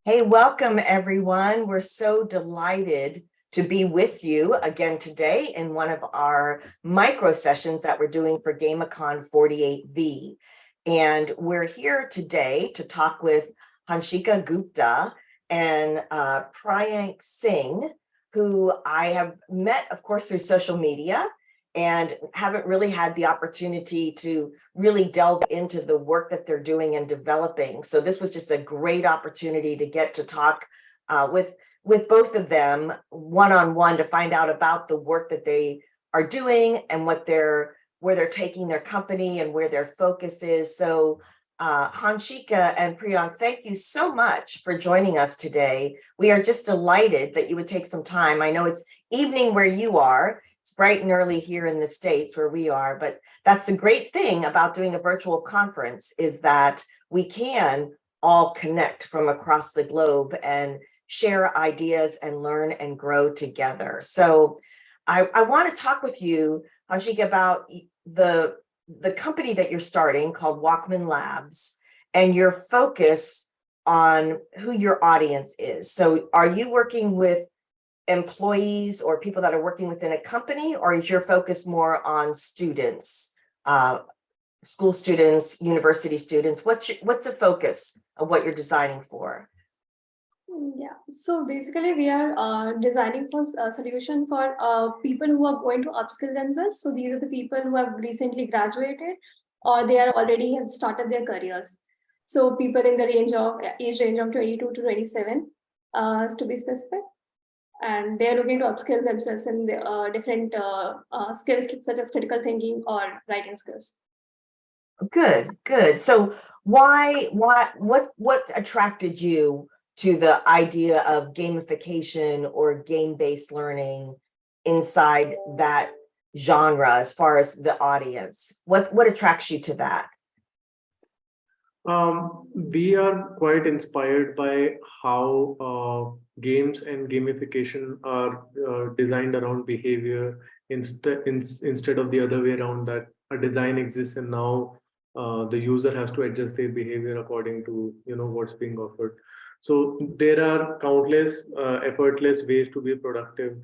Hey, welcome everyone. We're so delighted to be with you again today in one of our micro sessions that we're doing for GamiCon48V. And we're here today to talk with Hanshika Gupta and Priyank Singh, who I have met, of course, through social media and haven't really had the opportunity to really delve into the work that they're doing and developing. So this was just a great opportunity to get to talk with both of them one-on-one to find out about the work that they are doing and where they're taking their company and where their focus is. So Hanshika and Priyank, thank you so much for joining us today. We are just delighted that you would take some time. I know it's evening where you are. It's bright and early here in the States where we are, but that's the great thing about doing a virtual conference is that we can all connect from across the globe and share ideas and learn and grow together. So I want to talk with you, Hanshika, about the company that you're starting called Walkman Labs and your focus on who your audience is. So are you working with employees or people that are working within a company, or is your focus more on students, school students, university students? What's the focus of what you're designing for? Yeah, so basically we are designing for a solution for people who are going to upskill themselves. So these are the people who have recently graduated or they are already have started their careers. So people in the age range of 22 to 27, to be specific. And they're looking to upskill themselves in the, different skills such as critical thinking or writing skills. Good. So what attracted you to the idea of gamification or game-based learning inside that genre as far as the audience? What attracts you to that? We are quite inspired by how games and gamification are designed around behavior instead of the other way around, that a design exists and now the user has to adjust their behavior according to what's being offered. So there are countless effortless ways to be productive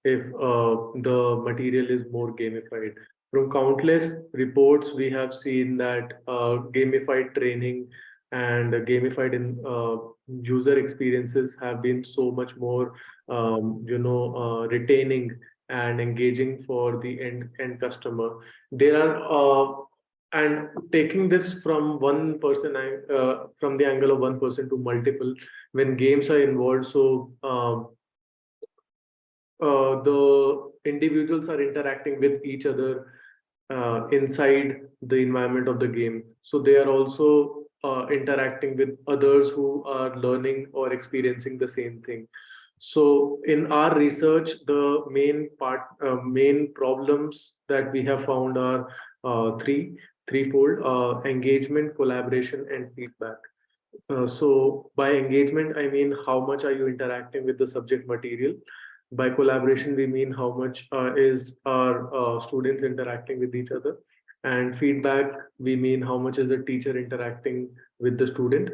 if the material is more gamified. From countless reports, we have seen that gamified training and user experiences have been so much more, retaining and engaging for the end customer. There are and taking this from one person, from the angle of one person to multiple, when games are involved. So the individuals are interacting with each other inside the environment of the game. So they are also interacting with others who are learning or experiencing the same thing. So in our research, the main problems that we have found are threefold: engagement, collaboration, and feedback. So by engagement, I mean how much are you interacting with the subject material. By collaboration, we mean how much is our students interacting with each other. And feedback, we mean how much is the teacher interacting with the student.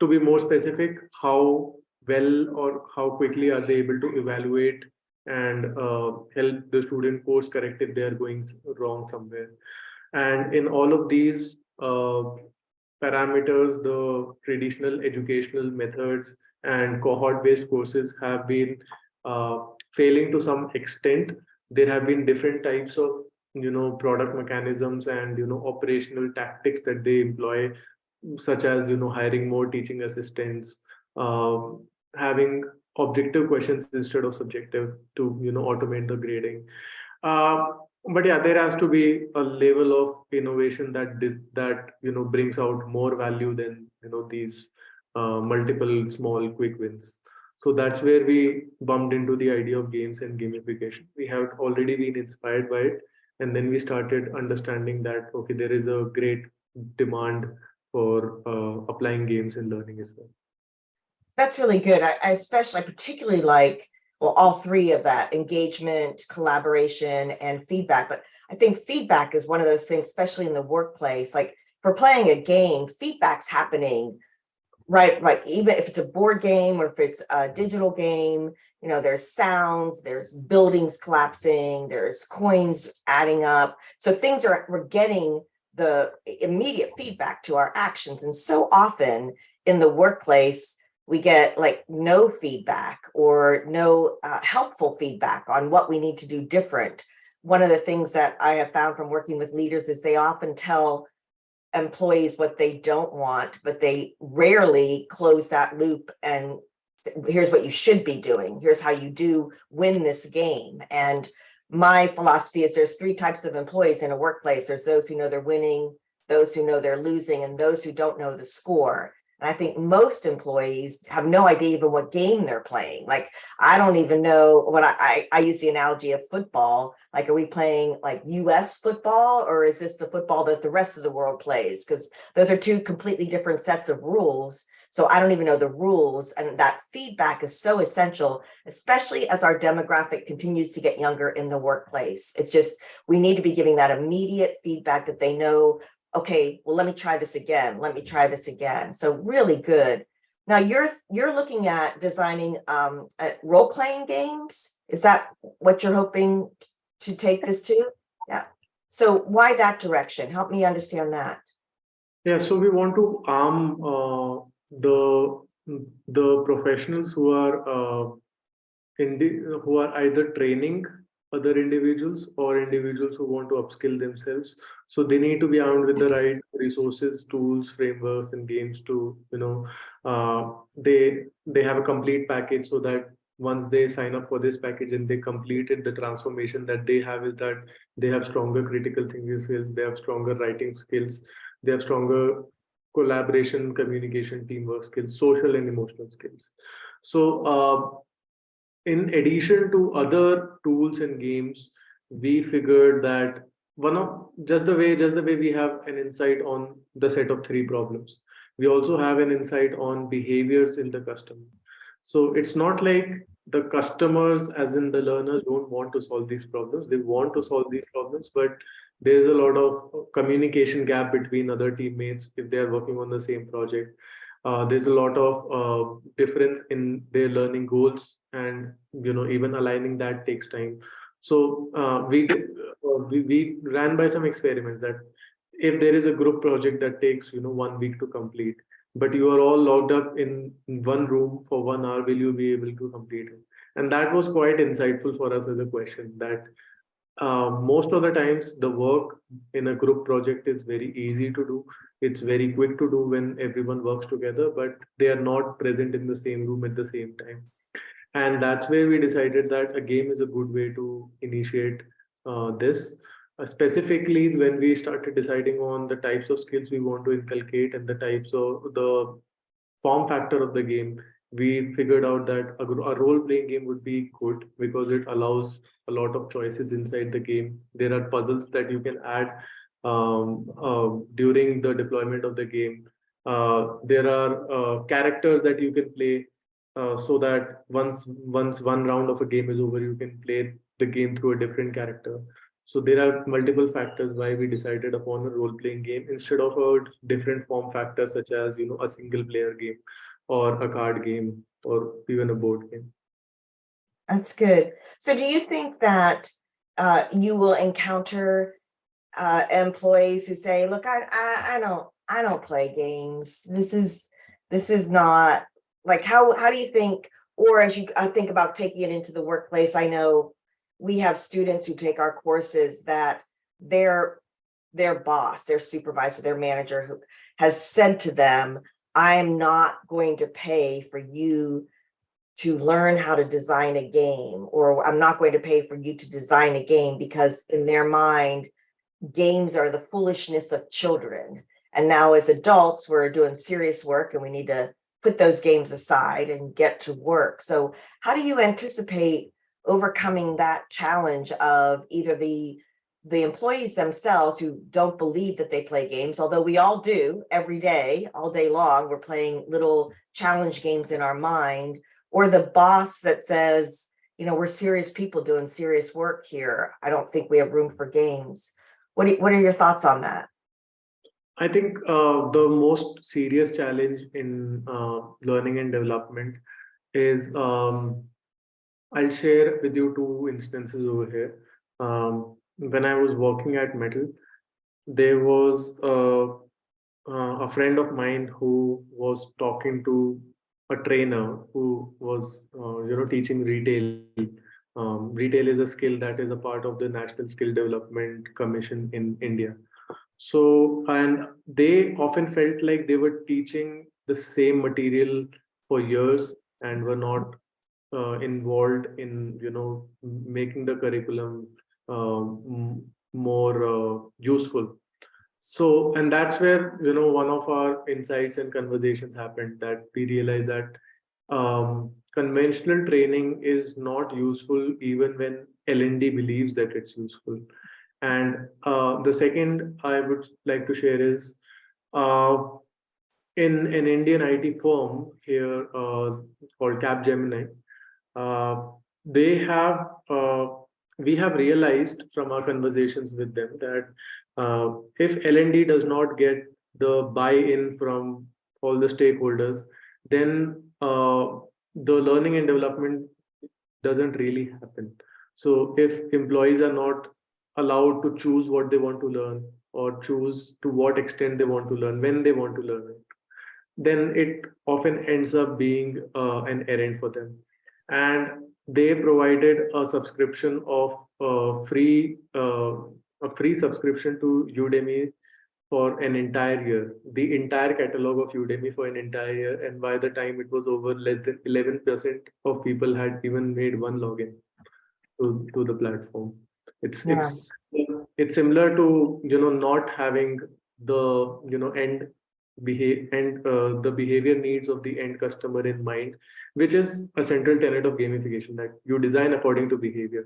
To be more specific, how well or how quickly are they able to evaluate and help the student course correct if they are going wrong somewhere. And in all of these parameters, the traditional educational methods and cohort-based courses have been failing to some extent. There have been different types of product mechanisms and operational tactics that they employ, such as hiring more teaching assistants, having objective questions instead of subjective to automate the grading. But yeah, there has to be a level of innovation that brings out more value than these multiple small quick wins. So that's where we bumped into the idea of games and gamification. We have already been inspired by it, and then we started understanding that okay, there is a great demand for applying games in learning as well. That's really good. I particularly like, well, all three of that: engagement, collaboration, and feedback. But I think feedback is one of those things, especially in the workplace. Like for playing a game, feedback's happening Right. Even if it's a board game or if it's a digital game, there's sounds, there's buildings collapsing, there's coins adding up. So we're getting the immediate feedback to our actions. And so often in the workplace, we get like no feedback or no helpful feedback on what we need to do different. One of the things that I have found from working with leaders is they often tell employees what they don't want, but they rarely close that loop and here's what you should be doing. Here's how you do win this game. And my philosophy is there's 3 types of employees in a workplace. There's those who know they're winning, those who know they're losing, and those who don't know the score. And I think most employees have no idea even what game they're playing. Like, I don't even know what I use the analogy of football. Like, are we playing like US football, or is this the football that the rest of the world plays? Because those are 2 completely different sets of rules. So I don't even know the rules. And that feedback is so essential, especially as our demographic continues to get younger in the workplace. It's just, we need to be giving that immediate feedback that they know, okay, well, let me try this again. Let me try this again. So really good. Now you're looking at designing role-playing games. Is that what you're hoping to take this to? Yeah. So why that direction? Help me understand that. Yeah, so we want to arm the professionals who are who are either training other individuals or individuals who want to upskill themselves. So they need to be armed with the right resources, tools, frameworks, and games to, they have a complete package, so that once they sign up for this package and they completed the transformation that they have, is that they have stronger critical thinking skills, they have stronger writing skills, they have stronger collaboration, communication, teamwork skills, social and emotional skills. So in addition to other tools and games, we figured that one of just the way we have an insight on the set of 3 problems, we also have an insight on behaviors in the customer. So it's not like the customers, as in the learners, don't want to solve these problems. They want to solve these problems, but there's a lot of communication gap between other teammates if they are working on the same project. There's a lot of difference in their learning goals, and even aligning that takes time. So we ran by some experiments that if there is a group project that takes 1 week to complete, but you are all locked up in one room for 1 hour, will you be able to complete it? And that was quite insightful for us as a question, that most of the times the work in a group project is very easy to do. It's very quick to do when everyone works together, but they are not present in the same room at the same time. And that's where we decided that a game is a good way to initiate this. Specifically, when we started deciding on the types of skills we want to inculcate and the types of the form factor of the game, we figured out that a role-playing game would be good because it allows a lot of choices inside the game. There are puzzles that you can add during the deployment of the game. There are characters that you can play, so that once one round of a game is over, you can play the game through a different character. So there are multiple factors why we decided upon a role-playing game instead of a different form factor such as a single player game or a card game or even a board game. That's good. So do you think that you will encounter employees who say, look, I don't play games. This is not like, how do you think, or as you think about taking it into the workplace? I know we have students who take our courses that their boss, their supervisor, their manager who has said to them, I'm not going to pay for you to learn how to design a game, or I'm not going to pay for you to design a game, because in their mind, games are the foolishness of children. And now as adults, we're doing serious work and we need to put those games aside and get to work. So how do you anticipate overcoming that challenge of either the employees themselves who don't believe that they play games, although we all do every day, all day long, we're playing little challenge games in our mind, or the boss that says, we're serious people doing serious work here. I don't think we have room for games. What are your thoughts on that? I think the most serious challenge in learning and development is I'll share with you two instances over here. When I was working at Metal, there was a friend of mine who was talking to a trainer who was teaching retail. Retail is a skill that is a part of the National Skill Development Commission in India. So, and they often felt like they were teaching the same material for years and were not involved in making the curriculum more useful. So, and that's where one of our insights and conversations happened, that we realized that conventional training is not useful even when L&D believes that it's useful. And the second I would like to share is uh, in an Indian IT firm here called Capgemini. Uh, they have we have realized from our conversations with them that if L&D does not get the buy-in from all the stakeholders, then the learning and development doesn't really happen. So if employees are not allowed to choose what they want to learn, or choose to what extent they want to learn, when they want to learn it, then it often ends up being an errand for them. And they provided a subscription of a free subscription to Udemy for an entire year, the entire catalog of Udemy for an entire year. And by the time it was over, less than 11% of people had even made one login to the platform. It's Yeah. it's it's similar to not having the end the behavior needs of the end customer in mind, which is a central tenet of gamification, that you design according to behavior.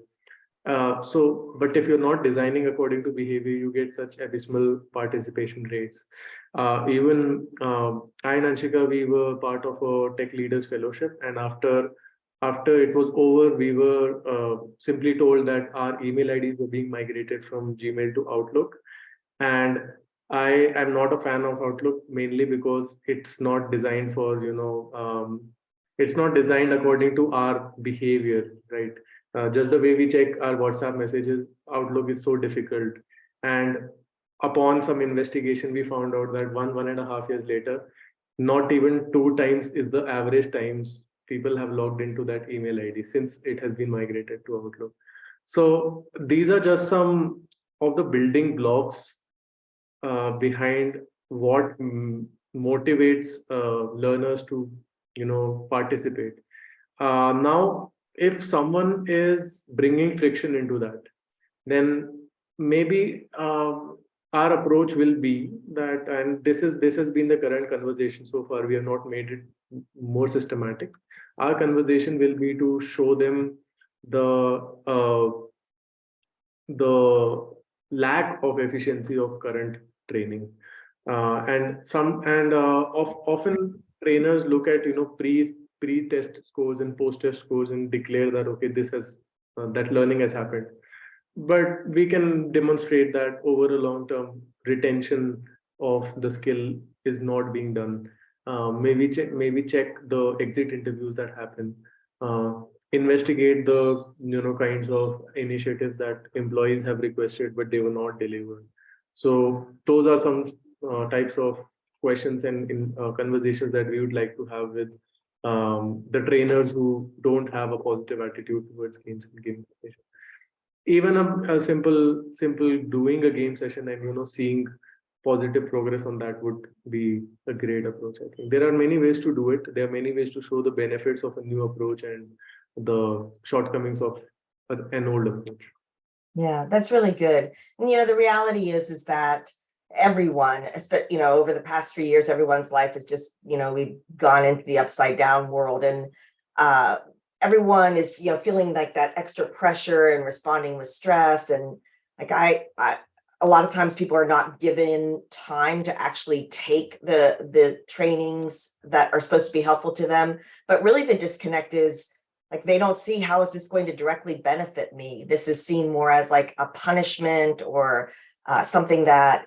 But if you're not designing according to behavior, you get such abysmal participation rates. Even I and Anshika, we were part of a tech leaders fellowship, and after it was over, we were simply told that our email IDs were being migrated from Gmail to Outlook. And I am not a fan of Outlook, mainly because it's not designed for it's not designed according to our behavior, right? Just the way we check our WhatsApp messages, Outlook is so difficult. And upon some investigation, we found out that 1.5 years later, not even 2 times is the average times people have logged into that email ID since it has been migrated to Outlook. So these are just some of the building blocks behind what motivates learners to participate. Now, if someone is bringing friction into that, then maybe our approach will be that, and this has been the current conversation so far. We have not made it more systematic. Our conversation will be to show them uh, the lack of efficiency of current training. Often trainers look at pre-test scores and post-test scores and declare that, okay, this has that learning has happened. But we can demonstrate that over a long term, retention of the skill is not being done. Maybe check the exit interviews that happen. uh, Investigate the kinds of initiatives that employees have requested but they were not delivered. So those are some types of questions and conversations that we would like to have with the trainers who don't have a positive attitude towards games and gamification. Even a simple doing a game session and seeing positive progress on that would be a great approach. I think there are many ways to do it. There are many ways to show the benefits of a new approach and the shortcomings of an old approach. Yeah, that's really good. And the reality is that everyone, over the past 3 years, everyone's life is just, we've gone into the upside down world, and everyone is, feeling like that extra pressure and responding with stress. And like I a lot of times people are not given time to actually take the trainings that are supposed to be helpful to them. But really the disconnect is, like, they don't see, how is this going to directly benefit me? This is seen more as like a punishment, or something that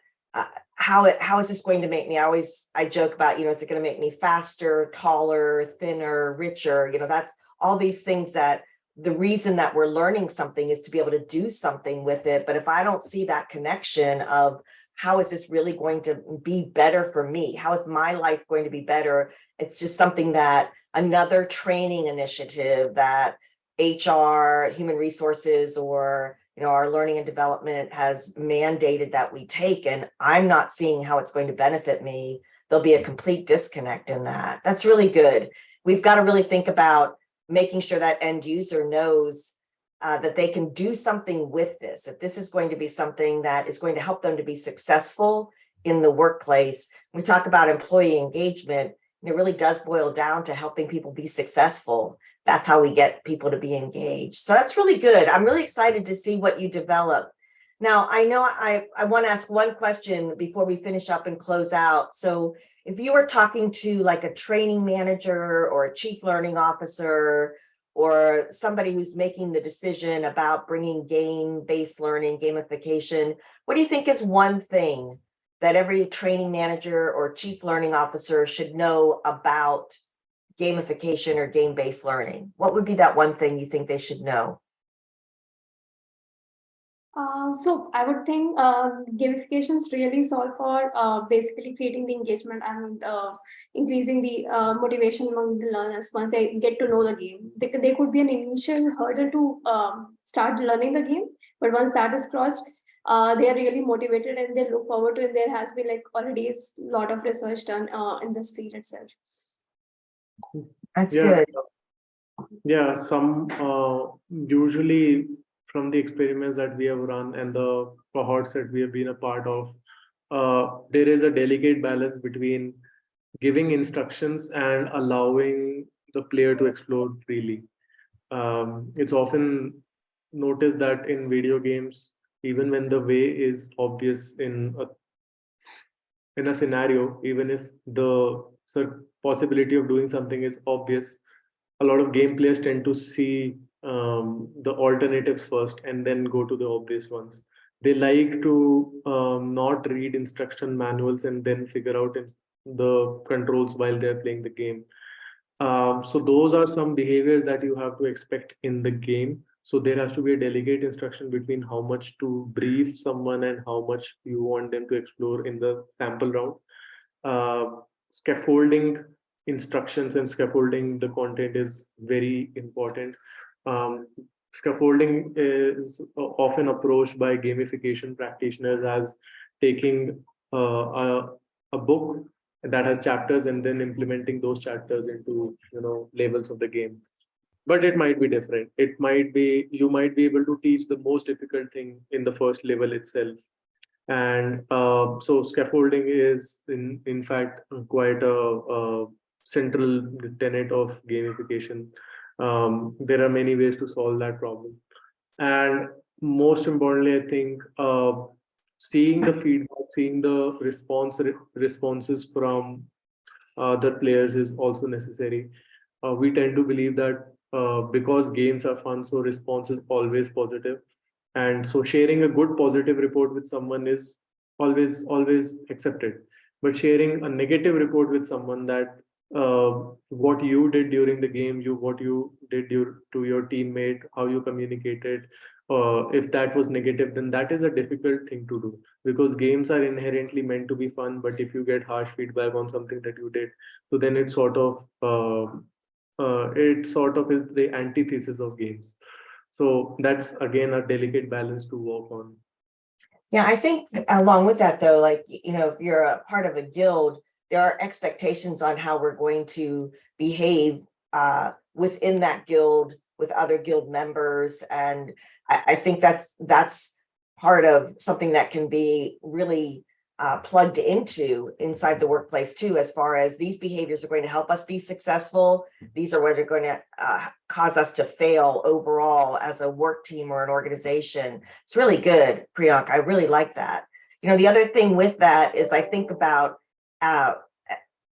how is this going to make me? I joke about, is it going to make me faster, taller, thinner, richer? That's all these things that the reason that we're learning something is to be able to do something with it. But if I don't see that connection of how is this really going to be better for me? How is my life going to be better? It's just something that another training initiative that HR, human resources, or our learning and development has mandated that we take, and I'm not seeing how it's going to benefit me. There'll be a complete disconnect in that. That's really good. We've got to really think about making sure that end user knows that they can do something with this, that this is going to be something that is going to help them to be successful in the workplace. We talk about employee engagement, and it really does boil down to helping people be successful. That's how we get people to be engaged. So that's really good. I'm really excited to see what you develop. Now, I know I want to ask one question before we finish up and close out. So if you were talking to like a training manager or a chief learning officer or somebody who's making the decision about bringing game-based learning, gamification, what do you think is one thing that every training manager or chief learning officer should know about gamification or game-based learning? What would be that one thing you think they should know? So I would think gamifications really solve for basically creating the engagement and increasing the motivation among the learners once they get to know the game. They could be an initial hurdle to start learning the game, but once that is crossed, they are really motivated and they look forward to it. There has been like already a lot of research done in this field itself. That's Yeah, good. yeah. Some usually from the experiments that we have run and the cohorts that we have been a part of, there is a delicate balance between giving instructions and allowing the player to explore freely. It's often noticed that in video games, even when the way is obvious in a scenario, even if the possibility of doing something is obvious, a lot of game players tend to see the alternatives first and then go to the obvious ones. They like to not read instruction manuals and then figure out the controls while they're playing the game. So those are some behaviors that you have to expect in the game. So there has to be a delicate instruction between how much to brief someone and how much you want them to explore in the sample round. Scaffolding instructions and scaffolding the content is very important. Scaffolding is often approached by gamification practitioners as taking a book that has chapters and then implementing those chapters into levels of the game. But it might be different. It might be you might be able to teach the most difficult thing in the first level itself. And so scaffolding is in fact quite a central tenet of gamification. There are many ways to solve that problem, and most importantly, I think seeing the feedback, seeing the responses from other players is also necessary. We tend to believe that because games are fun, so response is always positive, and so sharing a good positive report with someone is always accepted. But sharing a negative report with someone that what you did during the game, what you did to your teammate, how you communicated, if that was negative, then that is a difficult thing to do, because games are inherently meant to be fun. But if you get harsh feedback on something that you did, so then it's sort of is the antithesis of games. So that's again a delicate balance to work on. Yeah, I think along with that, though, like, if you're a part of a guild, there are expectations on how we're going to behave within that guild with other guild members. And I think that's part of something that can be really plugged into inside the workplace too, as far as these behaviors are going to help us be successful. These are what are going to cause us to fail overall as a work team or an organization. It's really good, Priyank. I really like that. The other thing with that is I think about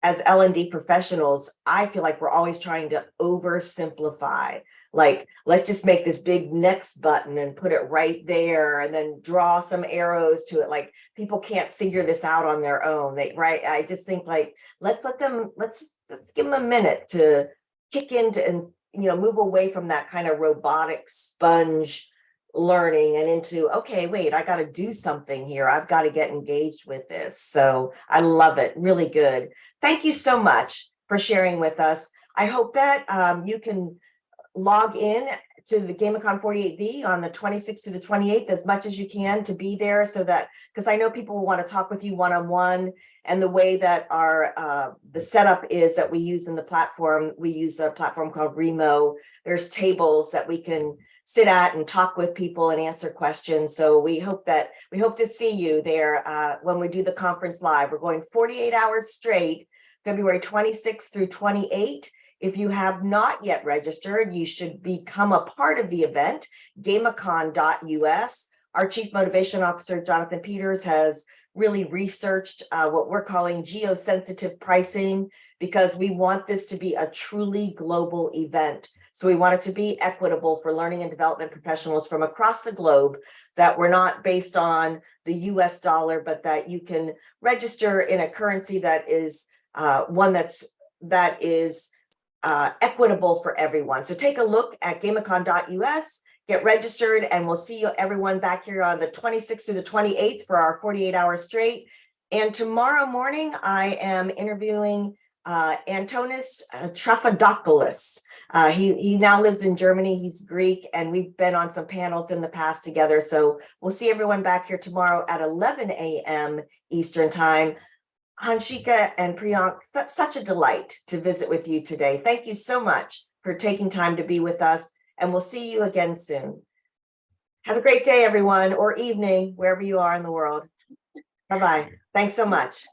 as L&D professionals, I feel like we're always trying to oversimplify. Like, let's just make this big next button and put it right there and then draw some arrows to it. Like, people can't figure this out on their own. Right? I just think like, let's give them a minute to kick into and, move away from that kind of robotic sponge learning and into, okay, wait, I got to do something here. I've got to get engaged with this. So I love it. Really good. Thank you so much for sharing with us. I hope that you can log in to the GamiCon48V on the 26th to the 28th as much as you can to be there, so that, because I know people will want to talk with you one-on-one. And the way that our the setup is that we use in the platform, we use a platform called Remo. There's tables that we can sit at and talk with people and answer questions. So we hope to see you there when we do the conference live. We're going 48 hours straight, February 26th through 28th. If you have not yet registered, you should become a part of the event, GamiCon.us. Our Chief Motivation Officer, Jonathan Peters, has really researched what we're calling geosensitive pricing, because we want this to be a truly global event. So we want it to be equitable for learning and development professionals from across the globe, that we're not based on the US dollar, but that you can register in a currency that is one that is equitable for everyone. So take a look at GamiCon.us, get registered, and we'll see you everyone back here on the 26th through the 28th for our 48 hours straight. And tomorrow morning, I am interviewing Antonis Trafadopoulos. He now lives in Germany. He's Greek, and we've been on some panels in the past together. So we'll see everyone back here tomorrow at 11 a.m. Eastern time. Hanshika and Priyank, such a delight to visit with you today. Thank you so much for taking time to be with us, and we'll see you again soon. Have a great day, everyone, or evening, wherever you are in the world. Bye-bye. Thanks so much.